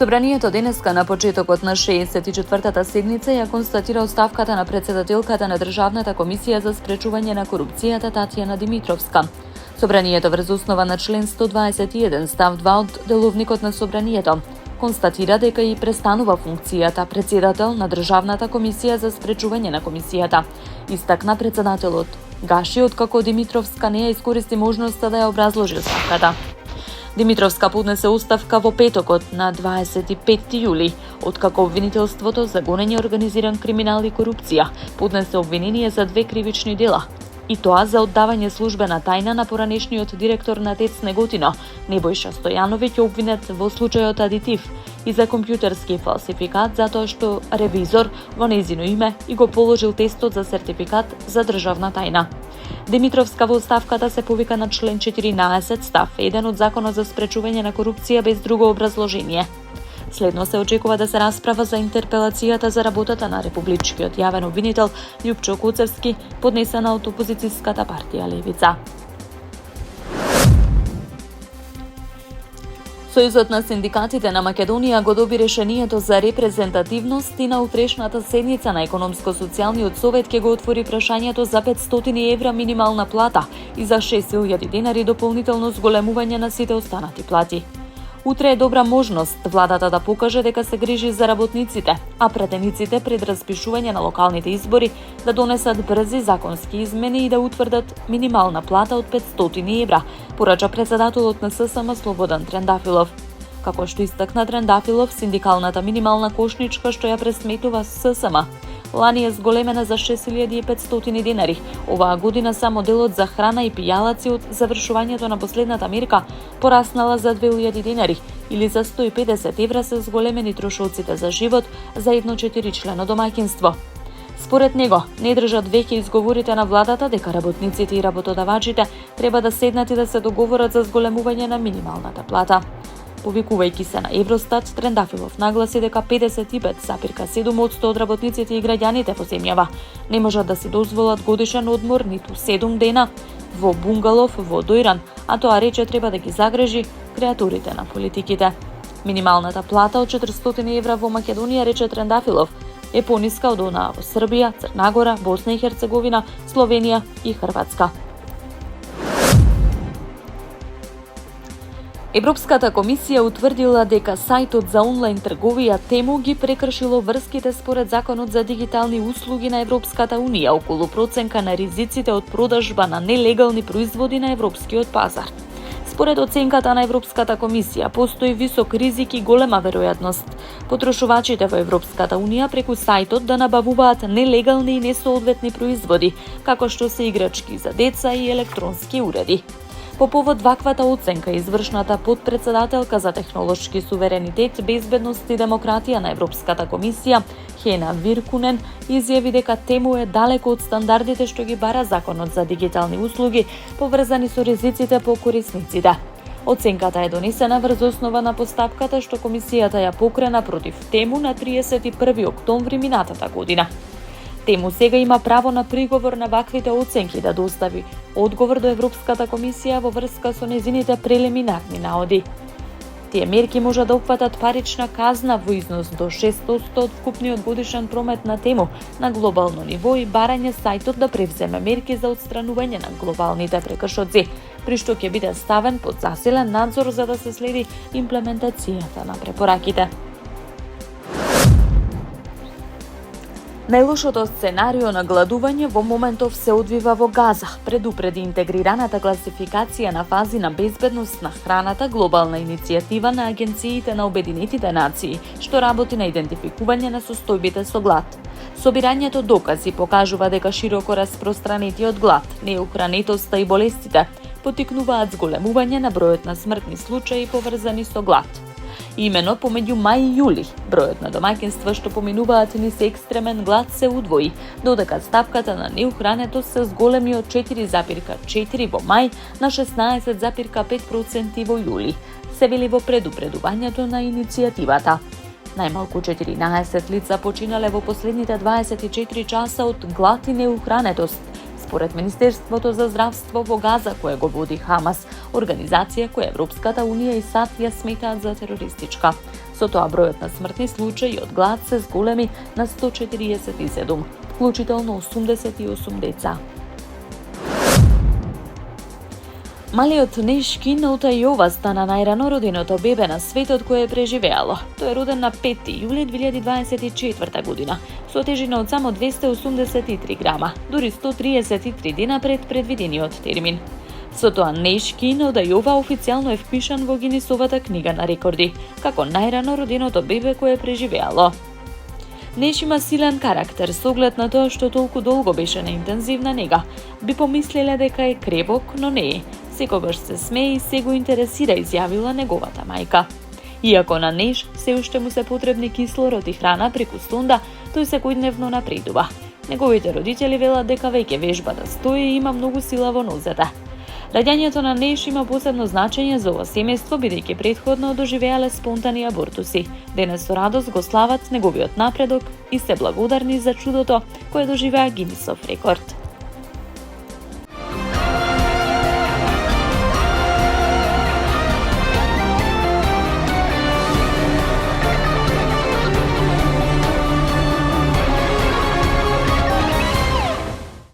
Собранието денеска на почетокот на 64-та седница ја констатира оставката на председателката на Државната комисија за спречување на корупцијата Татјана Димитровска. Собранието врз основа на член 121 став 2 од Деловникот на Собранието констатира дека и престанува функцијата председател на Државната комисија за спречување на комисијата. Истакна председателот Гаши откако Димитровска не ја искористи можноста да ја образложи оставката. Димитровска поднесе оставка во петокот на 25 јули, откако обвинителството за гонење организиран криминал и корупција поднесе обвинение за 2 кривични дела, и тоа за оддавање службена тајна на поранешниот директор на ТЕЦ Неготино, Небојша Стојановиќ, обвинет во случајот Адитив, и за компјутерски фалсификат затоа што ревизор во нејзино име и го положил тестот за сертификат за државна тајна. Димитровска во оставката се повика на член 14 став 1 од Законот за спречување на корупција без друго образложение. Следно се очекува да се расправа за интерпелацијата за работата на републичкиот јавен обвинител Љупчо Куцевски, поднесена од опозицијската партија Левица. Сојузот на синдикатите на Македонија го доби решението за репрезентативност и на утрешната седница на Економско-социјалниот совет ќе го отвори прашањето за 500 евра минимална плата и за 6000 денари дополнително зголемување на сите останати плати. Утре е добра можност владата да покаже дека се грижи за работниците, а пратениците пред распишување на локалните избори да донесат брзи законски измени и да утврдат минимална плата од 500 евра, порача председателот на ССМ Слободан Трендафилов. Како што истакна Трендафилов, синдикалната минимална кошничка што ја пресметува ССМ лани е зголемена за 6500 денари. Оваа година само делот за храна и пијалаци од завршувањето на последната мерка пораснала за 2000 денари или за 150 евра се зголемени трошоците за живот за едно 4-члено домаќинство. Според него, не држат веќе изговорите на владата дека работниците и работодавачите треба да седнат и да се договорат за зголемување на минималната плата. Повикувајќи се на Евростат, Трендафилов нагласи дека 55,7% од работниците и граѓаните во земјава не можат да си дозволат годишен одмор ниту 7 дена во бунгалов во Дојран, а тоа рече треба да ги загрежи креатурите на политиките. Минималната плата од 400 евра во Македонија, рече Трендафилов, е пониска од онаа во Србија, Црна Гора, Босна и Херцеговина, Словенија и Хрватска. Европската комисија утврдила дека сајтот за онлайн трговија Тему ги прекршило врските според Законот за дигитални услуги на Европската Унија околу проценка на ризиците од продажба на нелегални производи на европскиот пазар. Според оценката на Европската комисија, постои висок ризик и голема веројатност потрошувачите во Европската Унија преку сајтот да набавуваат нелегални и несоодветни производи, како што се играчки за деца и електронски уреди. По повод ваквата оценка, извршната подпредседателка за технолошки суверенитет, безбедност и демократија на Европската комисија, Хена Виркунен, изјави дека Тему е далеко од стандардите што ги бара Законот за дигитални услуги, поврзани со ризиците по корисниците. Оценката е донесена врз основа на постапката што комисијата ја покрена против Тему на 31 октомври минатата година. Тему сега има право на приговор на ваквите оценки да достави одговор до Европската комисија во врска со незините прелиминарни наоди. Тие мерки може да опфатат парична казна во износ до 6% од вкупниот годишен промет на Тему на глобално ниво и барање сајтот да превземе мерки за отстранување на глобалните прекршоци, при што ќе биде ставен под засилен надзор за да се следи имплементацијата на препораките. Најлошото сценарио на гладување во моментов се одвива во Газа, предупреди интегрираната класификација на фази на безбедност на храната глобална иницијатива на агенциите на Обединетите нации, што работи на идентификување на состојбите со глад. Собирањето докази покажува дека широко распространетиот глад, неухранетоста и болестите поттикнуваат зголемување на бројот на смртни случаи поврзани со глад. Имено помеѓу мај и јули, бројот на домаќинства што поминуваат низ екстремен глад се удвои, додека стапката на неухранетост се зголеми од 4,4 во мај на 16,5% во јули, се вели во предупредувањето на иницијативата. Најмалку 14 лица починале во последните 24 часа од глад и неухранетост, според Министерството за здравство во Газа, кое го води Хамас, организација која Европската Унија и САД ја сметаат за терористичка. Со тоа бројот на смртни случаи од глад се зголеми на 147, вклучително 88 деца. Малиот Нешки Наутајова стана најрано роденото бебе на светот кое преживеало. Тој е роден на 5 јули 2024 година, со тежина од само 283 грама, дури 133 дена пред предвидениот термин. Со тоа Нешки Наутајова официјално е впишан во Гинисовата книга на рекорди, како најрано роденото бебе кое преживеало. Неш има силен карактер, со оглед на тоа што толку долго беше на интензивна нега. Би помислеле дека е кревок, но не е. Секогаш се смее и се го интересира, изјавила неговата мајка. Иако на Неш се уште му се потребни кислород и храна преку сонда, тој секојдневно напредува. Неговите родители велат дека веќе вежба да стои и има многу сила во нозете. Раѓањето на Неш има посебно значење за ова семејство, бидејќи претходно доживеале спонтани абортуси. Денес со радост го слават неговиот напредок и се благодарни за чудото кое доживеа Гинисов рекорд.